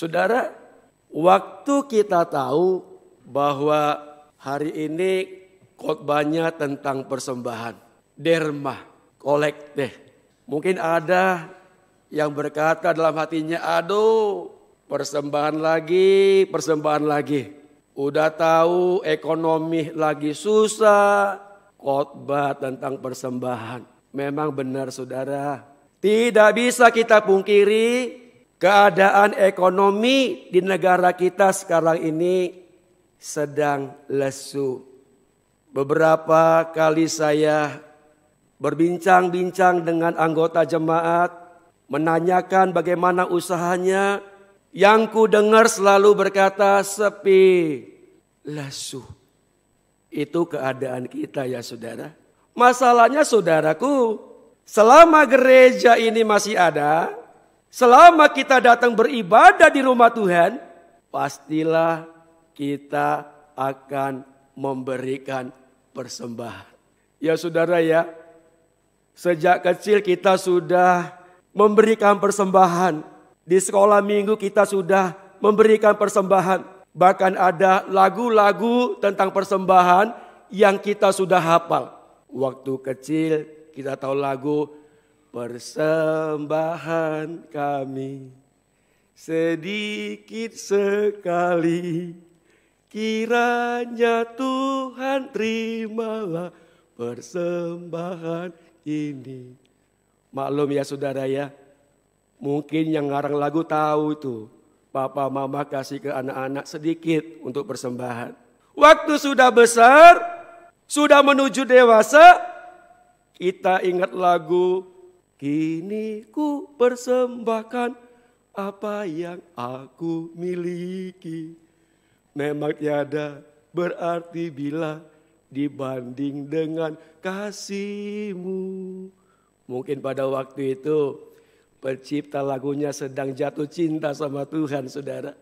Saudara, waktu kita tahu bahwa hari ini khotbahnya tentang persembahan, derma, kolekte. Mungkin ada yang berkata dalam hatinya, aduh persembahan lagi. Udah tahu ekonomi lagi susah, khotbah tentang persembahan. Memang benar saudara, tidak bisa kita pungkiri keadaan ekonomi di negara kita sekarang ini sedang lesu. Beberapa kali saya berbincang-bincang dengan anggota jemaat, menanyakan bagaimana usahanya. Yang ku dengar selalu berkata sepi, lesu. Itu keadaan kita ya saudara. Masalahnya saudaraku, selama gereja ini masih ada, selama kita datang beribadah di rumah Tuhan, pastilah kita akan memberikan persembahan. Ya saudara ya, sejak kecil kita sudah memberikan persembahan. Di sekolah minggu kita sudah memberikan persembahan. Bahkan ada lagu-lagu tentang persembahan yang kita sudah hafal. Waktu kecil kita tahu lagu persembahan kami sedikit sekali. Kiranya Tuhan terimalah persembahan ini. Maklum ya saudara ya. Mungkin yang ngarang lagu tahu itu. Papa mama kasih ke anak-anak sedikit untuk persembahan. Waktu sudah besar, sudah menuju dewasa, kita ingat lagu. Kini ku persembahkan apa yang aku miliki. Memang tiada berarti bila dibanding dengan kasih-Mu. Mungkin pada waktu itu pencipta lagunya sedang jatuh cinta sama Tuhan saudara.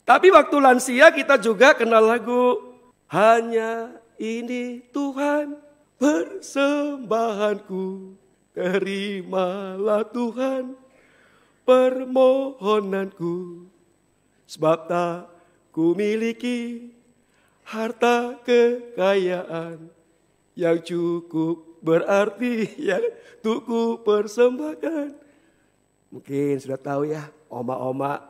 Tapi waktu lansia kita juga kenal lagu. Hanya ini Tuhan persembahanku. Terimalah Tuhan permohonanku. Sebab tak ku miliki harta kekayaan yang cukup berarti yang untuk ku persembahkan. Mungkin sudah tahu ya, oma-oma,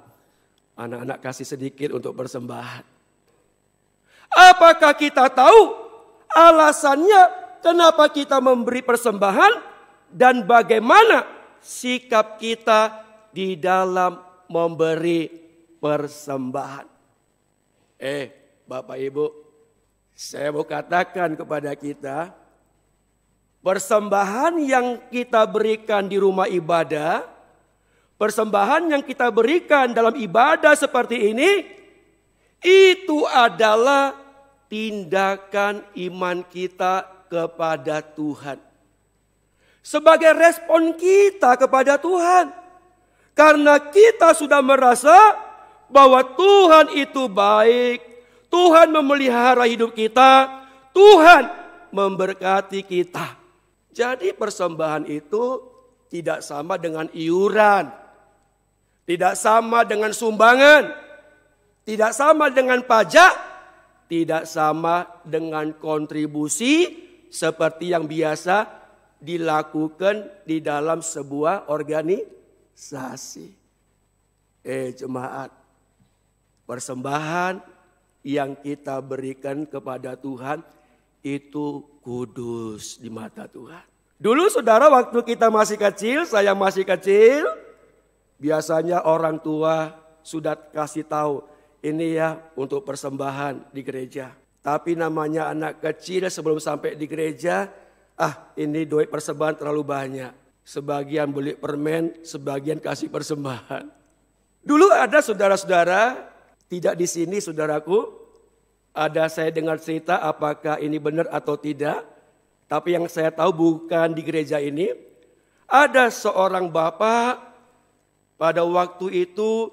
anak-anak kasih sedikit untuk persembahan. Apakah kita tahu alasannya kenapa kita memberi persembahan dan bagaimana sikap kita di dalam memberi persembahan? Bapak Ibu, saya mau katakan kepada kita, persembahan yang kita berikan di rumah ibadah, persembahan yang kita berikan dalam ibadah seperti ini, itu adalah tindakan iman kita kepada Tuhan. Sebagai respon kita kepada Tuhan. Karena kita sudah merasa bahwa Tuhan itu baik. Tuhan memelihara hidup kita. Tuhan memberkati kita. Jadi persembahan itu tidak sama dengan iuran. Tidak sama dengan sumbangan, tidak sama dengan pajak, tidak sama dengan kontribusi seperti yang biasa dilakukan di dalam sebuah organisasi. Jemaat, persembahan yang kita berikan kepada Tuhan itu kudus di mata Tuhan. Dulu saudara waktu kita masih kecil, saya masih kecil, biasanya orang tua sudah kasih tahu, ini ya untuk persembahan di gereja. Tapi namanya anak kecil sebelum sampai di gereja, ini duit persembahan terlalu banyak. Sebagian beli permen, sebagian kasih persembahan. Dulu ada saudara-saudara, tidak di sini saudaraku, ada saya dengar cerita apakah ini benar atau tidak. Tapi yang saya tahu bukan di gereja ini. Ada seorang bapak pada waktu itu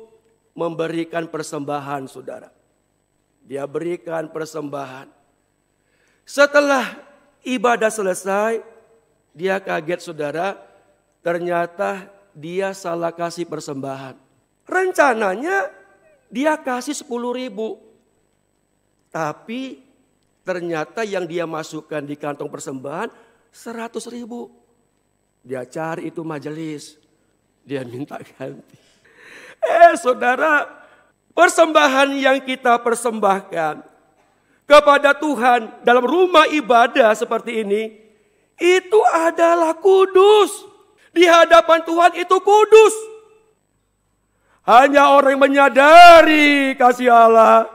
memberikan persembahan saudara. Dia berikan persembahan. Setelah ibadah selesai, dia kaget saudara. Ternyata dia salah kasih persembahan. Rencananya Dia kasih 10.000. Tapi ternyata yang dia masukkan di kantong persembahan 100.000. Dia cari itu majelis. Dia minta ganti. Saudara, persembahan yang kita persembahkan kepada Tuhan dalam rumah ibadah seperti ini, itu adalah kudus. Di hadapan Tuhan itu kudus. Hanya orang yang menyadari kasih Allah,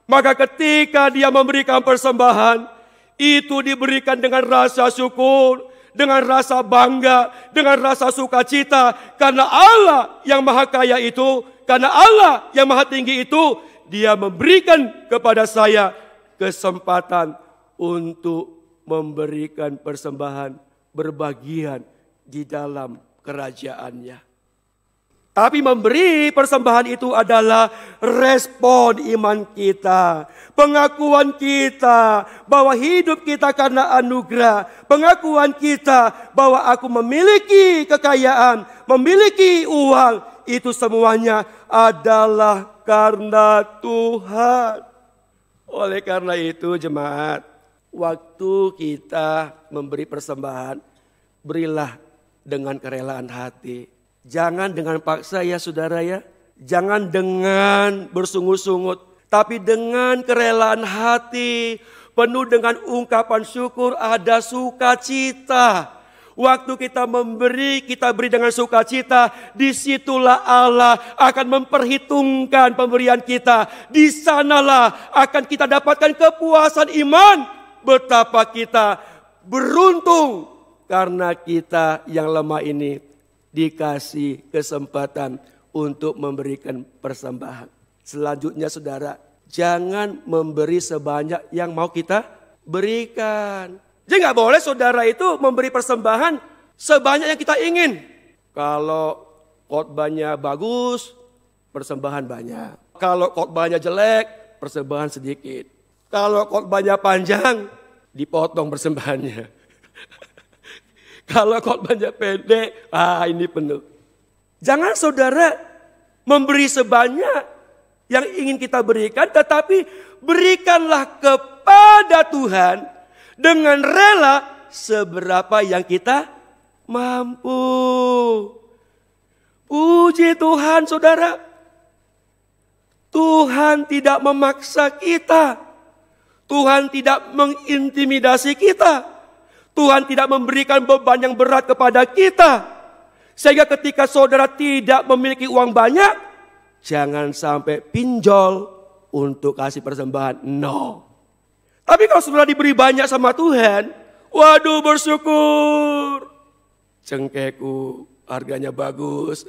maka ketika dia memberikan persembahan, itu diberikan dengan rasa syukur, dengan rasa bangga, dengan rasa sukacita. Karena Allah yang maha kaya itu, karena Allah yang maha tinggi itu, dia memberikan kepada saya kesempatan untuk memberikan persembahan, berbagian di dalam kerajaannya. Tapi memberi persembahan itu adalah respon iman kita. Pengakuan kita bahwa hidup kita karena anugerah. Pengakuan kita bahwa aku memiliki kekayaan, memiliki uang. Itu semuanya adalah karena Tuhan. Oleh karena itu jemaat, waktu kita memberi persembahan, berilah dengan kerelaan hati. Jangan dengan paksa ya saudara ya. Jangan dengan bersungut-sungut. Tapi dengan kerelaan hati. Penuh dengan ungkapan syukur, ada sukacita. Waktu kita memberi, kita beri dengan sukacita. Disitulah Allah akan memperhitungkan pemberian kita. Di sanalah akan kita dapatkan kepuasan iman. Betapa kita beruntung. Karena kita yang lemah ini dikasih kesempatan untuk memberikan persembahan. Selanjutnya saudara, jangan memberi sebanyak yang mau kita berikan. Jadi gak boleh saudara itu memberi persembahan sebanyak yang kita ingin. Kalau khotbahnya bagus, persembahan banyak. Kalau khotbahnya jelek, persembahan sedikit. Kalau khotbahnya panjang, dipotong persembahannya. Kalau khotbahnya pendek, ini penuh. Jangan saudara memberi sebanyak yang ingin kita berikan, tetapi berikanlah kepada Tuhan dengan rela seberapa yang kita mampu. Puji Tuhan saudara. Tuhan tidak memaksa kita. Tuhan tidak mengintimidasi kita. Tuhan tidak memberikan beban yang berat kepada kita. Sehingga ketika saudara tidak memiliki uang banyak, jangan sampai pinjol untuk kasih persembahan. No. Tapi kalau saudara diberi banyak sama Tuhan, waduh bersyukur. Cengkehku harganya bagus.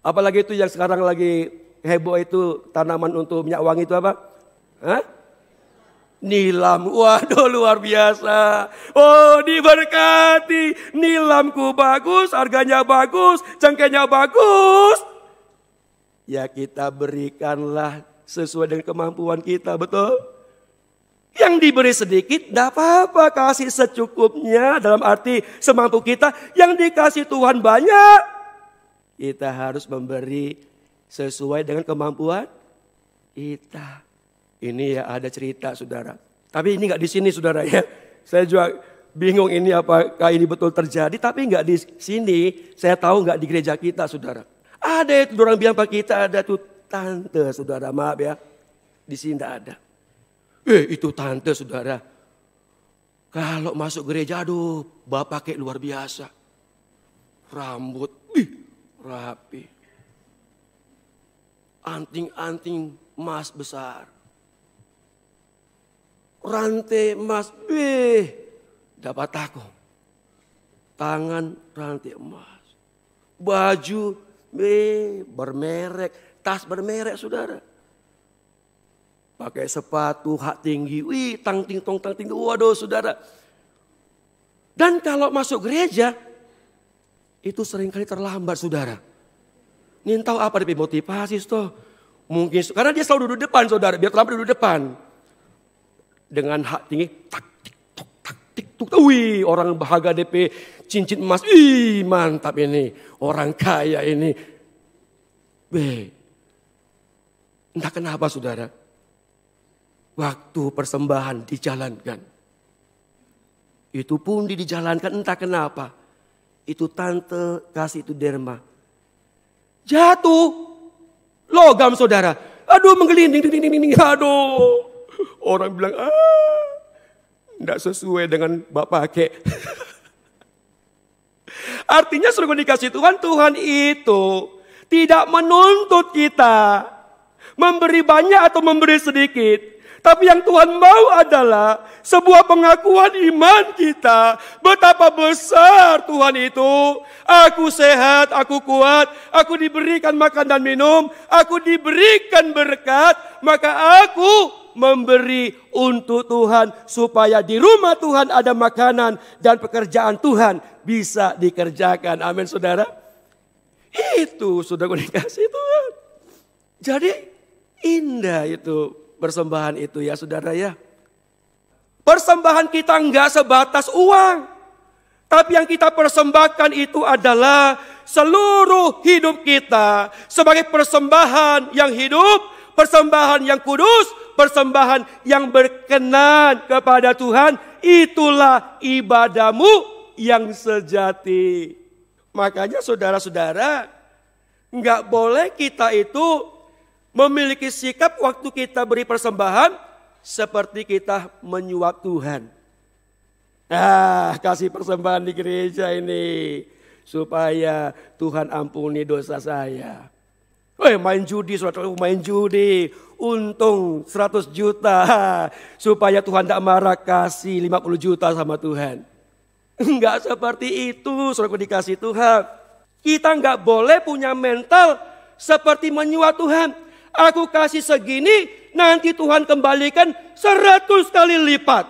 Apalagi itu yang sekarang lagi heboh itu tanaman untuk minyak wangi itu apa? Nilam, waduh luar biasa. Oh diberkati, nilamku bagus, harganya bagus, cengkehnya bagus. Ya kita berikanlah sesuai dengan kemampuan kita, betul? Yang diberi sedikit, tidak apa-apa, kasih secukupnya dalam arti semampu kita. Yang dikasih Tuhan banyak, kita harus memberi sesuai dengan kemampuan kita. Ini ya ada cerita saudara. Tapi ini nggak di sini saudara ya. Saya juga bingung ini apakah ini betul terjadi. Tapi nggak di sini. Saya tahu nggak di gereja kita saudara. Ada itu orang bilang Pak kita ada tuh tante saudara. Maaf ya. Di sini nggak ada. Itu tante saudara. Kalau masuk gereja aduh bapak kayak luar biasa. Rambut rapi. Anting-anting emas besar. Rantai emas, dapat aku. Tangan rantai emas. Baju, bermerek. Tas bermerek saudara. Pakai sepatu hak tinggi, tang ting tong tang tinggi. Waduh saudara. Dan kalau masuk gereja, itu seringkali terlambat saudara. Ini tahu apa dia motivasi toh. Mungkin, karena dia selalu duduk depan saudara, biar terlambat duduk depan. Dengan hak tinggi, tak tik tok tak tik tok. Wih, orang bahagia DP cincin emas. Mantap ini. Orang kaya ini. Entah kenapa saudara, waktu persembahan dijalankan, itu pun dijalankan entah kenapa. Itu tante kasih itu derma. Jatuh. Logam saudara. Aduh menggelinding. Aduh. Orang bilang enggak sesuai dengan bapak kek. Artinya suruh dikasih Tuhan. Tuhan itu tidak menuntut kita memberi banyak atau memberi sedikit. Tapi yang Tuhan mau adalah sebuah pengakuan iman kita. Betapa besar Tuhan itu. Aku sehat, aku kuat, aku diberikan makan dan minum, aku diberikan berkat, maka aku memberi untuk Tuhan supaya di rumah Tuhan ada makanan dan pekerjaan Tuhan bisa dikerjakan. Amin saudara. Itu sudah dikasih Tuhan. Jadi indah itu persembahan itu ya saudara ya. Persembahan kita enggak sebatas uang. Tapi yang kita persembahkan itu adalah seluruh hidup kita. Sebagai persembahan yang hidup, persembahan yang kudus, persembahan yang berkenan kepada Tuhan. Itulah ibadahmu yang sejati. Makanya saudara-saudara, enggak boleh kita itu memiliki sikap waktu kita beri persembahan seperti kita menyuap Tuhan. Kasih persembahan di gereja ini supaya Tuhan ampuni dosa saya. Main judi, saudara, main judi. Untung 100 juta supaya Tuhan tidak marah, kasih 50 juta sama Tuhan. Enggak seperti itu, saudara dikasih Tuhan. Kita enggak boleh punya mental seperti menyuap Tuhan. Aku kasih segini, nanti Tuhan kembalikan 100 kali lipat.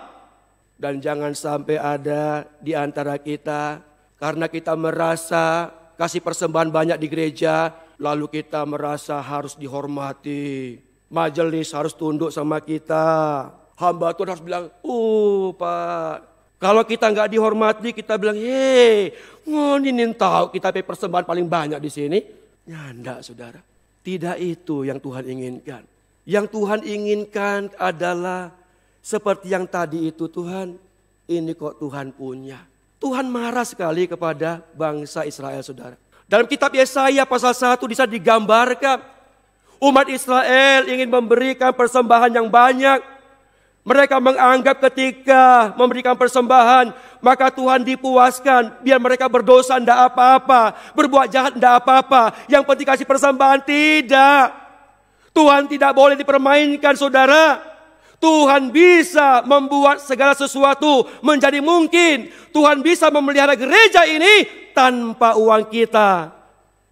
Dan jangan sampai ada di antara kita, karena kita merasa kasih persembahan banyak di gereja, lalu kita merasa harus dihormati. Majelis harus tunduk sama kita. Hamba Tuhan harus bilang, Pak. Kalau kita nggak dihormati, kita bilang, ngomongin tahu kita persembahan paling banyak di sini. Ya enggak saudara. Tidak itu yang Tuhan inginkan. Yang Tuhan inginkan adalah seperti yang tadi itu, Tuhan, ini kok Tuhan punya. Tuhan marah sekali kepada bangsa Israel saudara. Dalam kitab Yesaya pasal 1 bisa digambarkan. Umat Israel ingin memberikan persembahan yang banyak. Mereka menganggap ketika memberikan persembahan, maka Tuhan dipuaskan. Biar mereka berdosa tidak apa-apa, berbuat jahat tidak apa-apa. Yang penting kasih persembahan, tidak. Tuhan tidak boleh dipermainkan saudara. Tuhan bisa membuat segala sesuatu menjadi mungkin. Tuhan bisa memelihara gereja ini tanpa uang kita.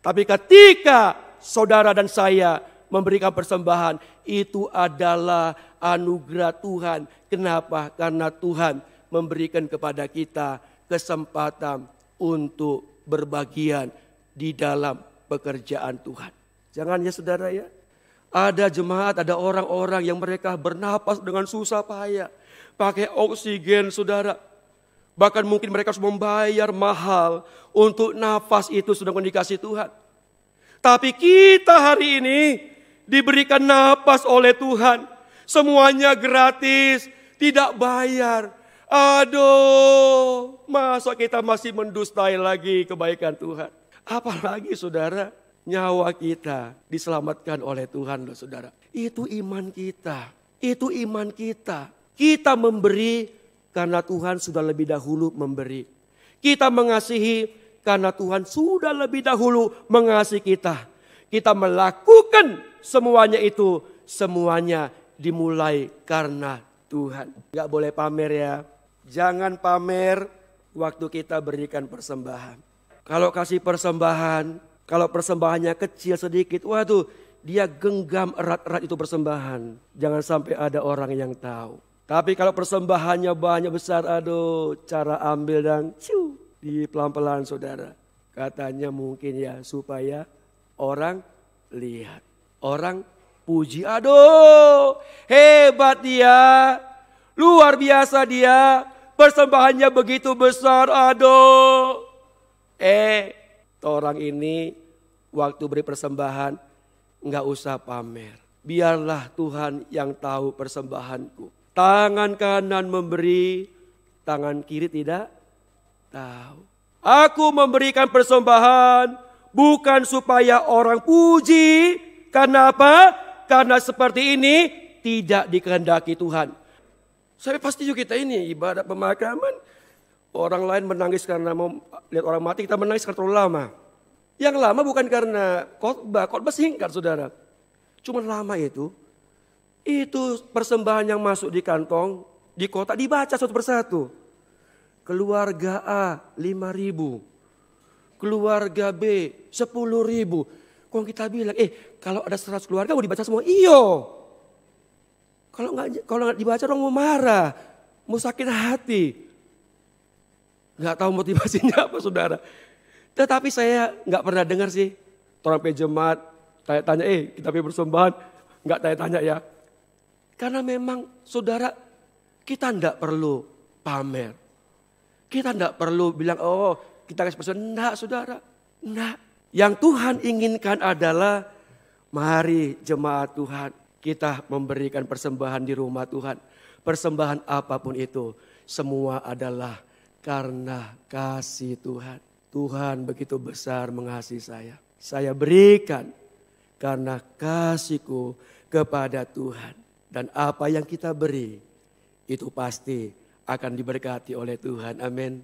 Tapi ketika saudara dan saya memberikan persembahan, itu adalah anugerah Tuhan. Kenapa? Karena Tuhan memberikan kepada kita kesempatan untuk berbagian di dalam pekerjaan Tuhan. Jangan ya saudara ya. Ada jemaat, ada orang-orang yang mereka bernapas dengan susah payah. Pakai oksigen saudara. Bahkan mungkin mereka harus membayar mahal untuk nafas itu sudah dikasih Tuhan. Tapi kita hari ini diberikan nafas oleh Tuhan. Semuanya gratis, tidak bayar. Aduh, masa kita masih mendustai lagi kebaikan Tuhan. Apalagi saudara, nyawa kita diselamatkan oleh Tuhan loh saudara. Itu iman kita. Itu iman kita. Kita memberi karena Tuhan sudah lebih dahulu memberi. Kita mengasihi karena Tuhan sudah lebih dahulu mengasihi kita. Kita melakukan semuanya itu. Semuanya dimulai karena Tuhan. Gak boleh pamer ya. Jangan pamer waktu kita berikan persembahan. Kalau kasih persembahan, kalau persembahannya kecil sedikit, waduh dia genggam erat-erat itu persembahan. Jangan sampai ada orang yang tahu. Tapi kalau persembahannya banyak besar, aduh cara ambil dan di pelan-pelan saudara. Katanya mungkin ya supaya orang lihat. Orang puji, aduh hebat dia, luar biasa dia. Persembahannya begitu besar, aduh. Orang ini waktu beri persembahan nggak usah pamer. biarlah Tuhan yang tahu persembahanku. Tangan kanan memberi, tangan kiri tidak tahu. Aku memberikan persembahan bukan supaya orang puji. Karena apa? Karena seperti ini tidak dikehendaki Tuhan. Saya pasti juga kita ini ibadat pemakaman. Orang lain menangis karena mau lihat orang mati, kita menangis karena terlalu lama. Yang lama bukan karena khotbah singkat saudara. Cuma lama itu persembahan yang masuk di kantong, di kotak dibaca satu persatu. Keluarga A 5.000, keluarga B 10.000. Kalau kita bilang, kalau ada 100 keluarga mau dibaca semua, iyo. Kalau nggak dibaca orang mau marah, mau sakit hati. Nggak tahu motivasinya apa saudara. Tetapi saya nggak pernah dengar sih orang jemaat tanya-tanya, kita punya persembahan. Nggak tanya-tanya ya. Karena memang saudara, kita nggak perlu pamer. Kita nggak perlu bilang, kita kasih persembahan. Nggak saudara, nggak. Yang Tuhan inginkan adalah mari jemaat Tuhan, kita memberikan persembahan di rumah Tuhan. Persembahan apapun itu, semua adalah karena kasih Tuhan. Tuhan begitu besar mengasihi saya. Saya berikan karena kasihku kepada Tuhan. Dan apa yang kita beri, itu pasti akan diberkati oleh Tuhan. Amin.